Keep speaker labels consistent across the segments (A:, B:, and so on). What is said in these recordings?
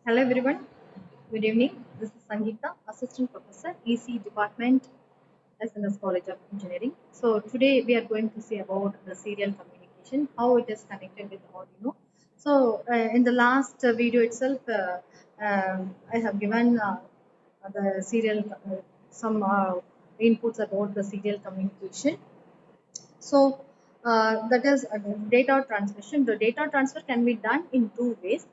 A: Hello everyone, good evening. This is Sangeeta, Assistant Professor, EC Department, SNS College of Engineering. So today we are going to see about the serial communication, how it is connected with Arduino. So in the last video itself, I have given the serial some inputs about the serial communication. So that is data transmission. The data transfer can be done in two ways.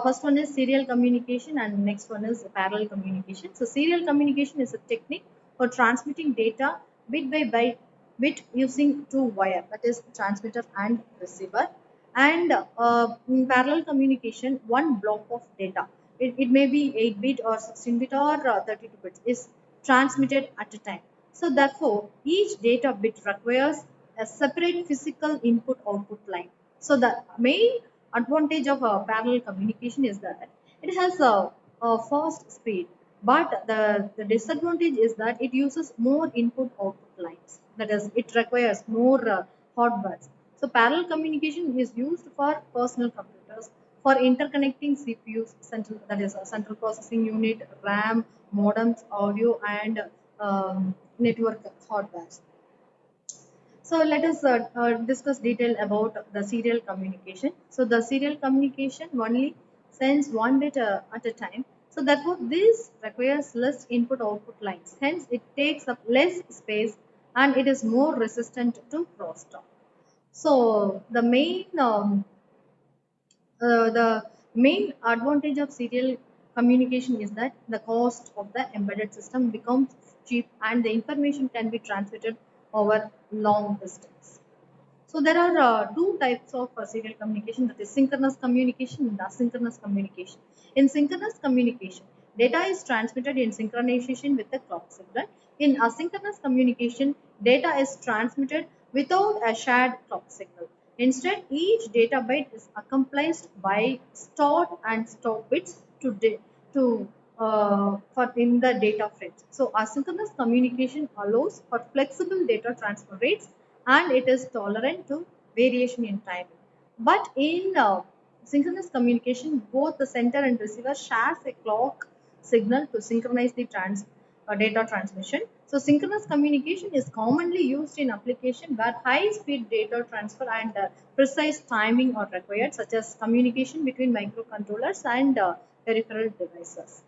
A: First one is serial communication and next one is parallel communication. So serial communication is a technique for transmitting data bit by bit using two wire, that is transmitter and receiver. And in parallel communication, one block of data, it may be 8 bit or 16 bit or 32 bits, is transmitted at a time. So therefore, each data bit requires a separate physical input output line. So the main advantage of parallel communication is that it has a fast speed, but the disadvantage is that it uses more input output lines. That is, it requires more hardware. So parallel communication is used for personal computers for interconnecting CPUs, central, that is a central processing unit, RAM, modems, audio, and network hardware. So let us discuss detail about the serial communication. So the serial communication only sends one bit at a time. So therefore this requires less input output lines. Hence it takes up less space and it is more resistant to crosstalk. So the main advantage of serial communication is that the cost of the embedded system becomes cheap and the information can be transmitted over long distance. So there are two types of serial communication, that is synchronous communication and asynchronous communication. In synchronous communication, data is transmitted in synchronization with the clock signal. In asynchronous communication, data is transmitted without a shared clock signal. Instead, each data byte is accompanied by start and stop bits to for in the data frames. So asynchronous communication allows for flexible data transfer rates and it is tolerant to variation in timing. But in synchronous communication, both the sender and receiver shares a clock signal to synchronize the data transmission. So synchronous communication is commonly used in application where high-speed data transfer and precise timing are required, such as communication between microcontrollers and peripheral devices.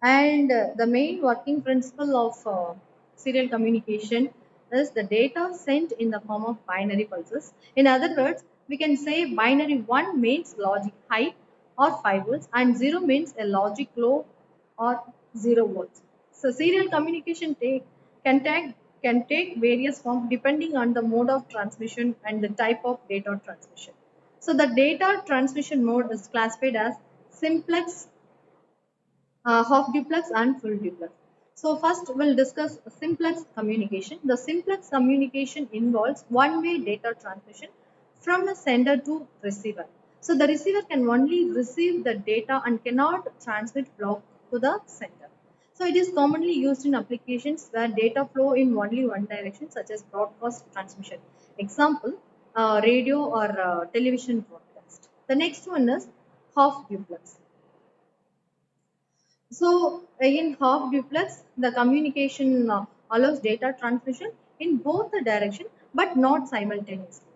A: And the main working principle of serial communication is the data sent in the form of binary pulses. In other words, we can say binary 1 means logic high or 5 volts and 0 means a logic low or 0 volts. So serial communication can take various forms depending on the mode of transmission and the type of data transmission. So the data transmission mode is classified as simplex, half duplex and full duplex. So first we'll discuss simplex communication. The simplex communication involves one-way data transmission from a sender to receiver. So the receiver can only receive the data and cannot transmit block to the sender. So it is commonly used in applications where data flow in only one direction, such as broadcast transmission. Example, radio or television broadcast. The next one is half duplex. So in half duplex, the communication allows data transmission in both the direction but not simultaneously.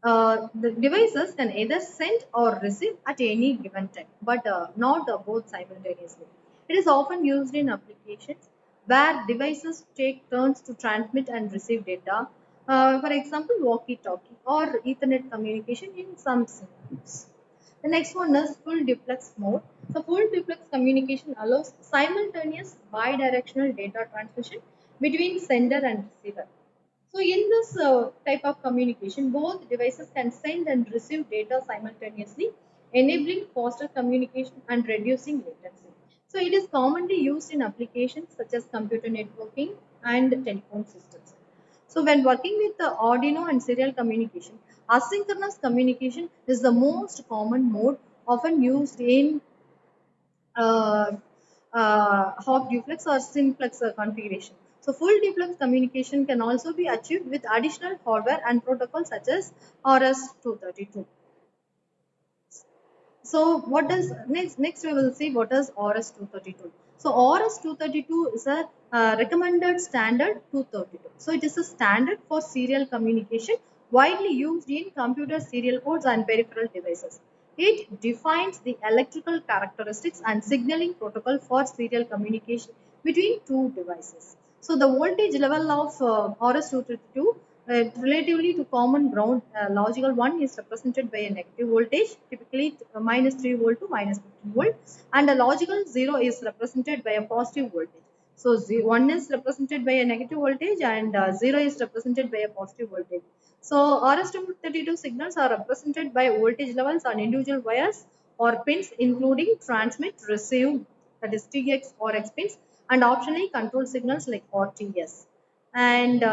A: The devices can either send or receive at any given time, but not both simultaneously. It is often used in applications where devices take turns to transmit and receive data. For example, walkie-talkie or Ethernet communication in some scenarios. The next one is full duplex mode. So full duplex communication allows simultaneous bidirectional data transmission between sender and receiver. So in this type of communication, both devices can send and receive data simultaneously, enabling faster communication and reducing latency. So it is commonly used in applications such as computer networking and telephone systems. So when working with the Arduino and serial communication, asynchronous communication is the most common mode often used in uh, half duplex or simplex configuration. So full duplex communication can also be achieved with additional hardware and protocols such as RS-232. So what does next we will see what is RS-232. So RS-232 is a recommended standard 232. So it is a standard for serial communication widely used in computer serial ports and peripheral devices. It defines the electrical characteristics and signaling protocol for serial communication between two devices. So the voltage level of RS-232 relatively to common ground logical one is represented by a negative voltage, typically minus 3 volt to minus 15 volt, and a logical 0 is represented by a positive voltage. So 1 is represented by a negative voltage and 0 is represented by a positive voltage. So RS-232 signals are represented by voltage levels on individual wires or pins including transmit, receive, that is TX or X pins, and optionally control signals like RTS. And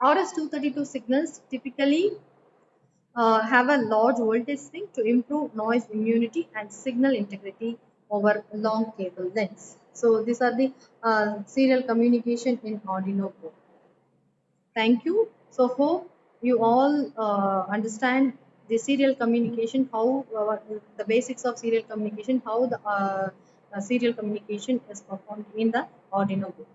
A: RS-232 signals typically have a large voltage swing to improve noise immunity and signal integrity over long cable lengths. So these are the serial communication in Arduino board. Thank you. So hope you all understand the serial communication, how the basics of serial communication, how the serial communication is performed in the Arduino board.